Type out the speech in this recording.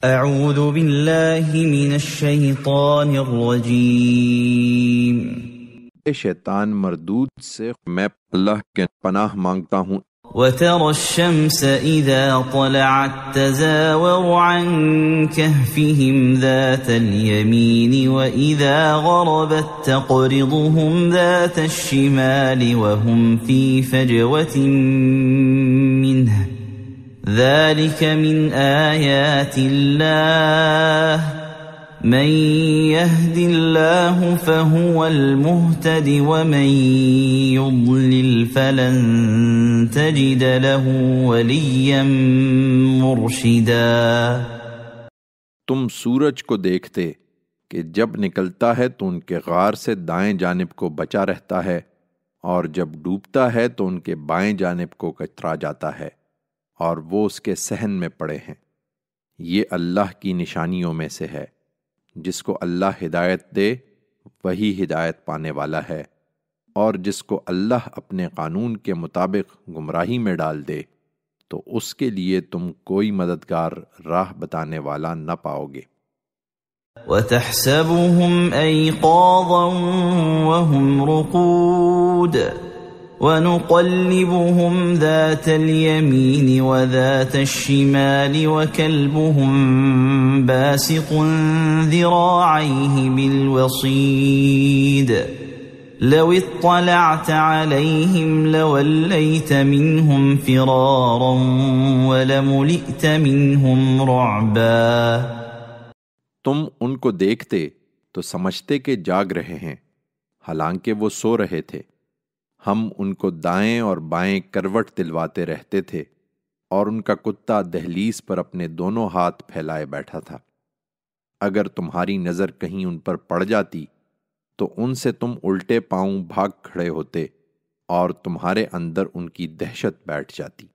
اعوذ باللہ من الشیطان الرجیم۔ شیطان مردود سے میں اللہ کے پناہ مانگتا ہوں۔ وَتَرَى الشَّمْسَ إِذَا طَلَعَتْ تَزَاوَرُ عَنْ كَهْفِهِمْ ذَاتَ الْيَمِينِ وَإِذَا غَرَبَتْ تَقْرِضُهُمْ ذَاتَ الشِّمَالِ وَهُمْ فِي فَجْوَةٍ مِّنْهُ ذَلِكَ مِنْ آيَاتِ اللَّهِ مَنْ يَهْدِ اللَّهُ فَهُوَ الْمُهْتَدِ وَمَنْ يُضْلِلْ فَلَنْ تَجِدَ لَهُ وَلِيًّا مُرْشِدًا۔ تم سورج کو دیکھتے کہ جب نکلتا ہے تو ان کے غار سے دائیں جانب کو بچا رہتا ہے، اور جب ڈوبتا ہے تو ان کے بائیں جانب کو کترا جاتا ہے، اور وہ اس کے صحن میں پڑے ہیں۔ یہ اللہ کی نشانیوں میں سے ہے۔ جس کو اللہ ہدایت دے وہی ہدایت پانے والا ہے، اور جس کو اللہ اپنے قانون کے مطابق گمراہی میں ڈال دے تو اس کے لیے تم کوئی مددگار راہ بتانے والا نہ پاؤ گے۔ وَتَحْسَبُهُمْ أَيْقَاظًا وَهُمْ رُقُودٌ وَنُقَلِّبُهُمْ ذَاتَ الْيَمِينِ وَذَاتَ الشِّمَالِ وَكَلْبُهُمْ بَاسِطٌ ذِرَاعَيْهِ بِالْوَصِيدِ لَوِ اطَّلَعْتَ عَلَيْهِمْ لَوَلَّيْتَ مِنْهُمْ فِرَارًا وَلَمُلِئْتَ مِنْهُمْ رُعْبًا۔ تم ان کو دیکھتے تو سمجھتے کہ جاگ رہے ہیں، حالانکہ وہ سو رہے تھے۔ ہم ان کو دائیں اور بائیں کروٹ دلواتے رہتے تھے، اور ان کا کتا دہلیز پر اپنے دونوں ہاتھ پھیلائے بیٹھا تھا۔ اگر تمہاری نظر کہیں ان پر پڑ جاتی تو ان سے تم الٹے پاؤں بھاگ کھڑے ہوتے، اور تمہارے اندر ان کی دہشت بیٹھ جاتی۔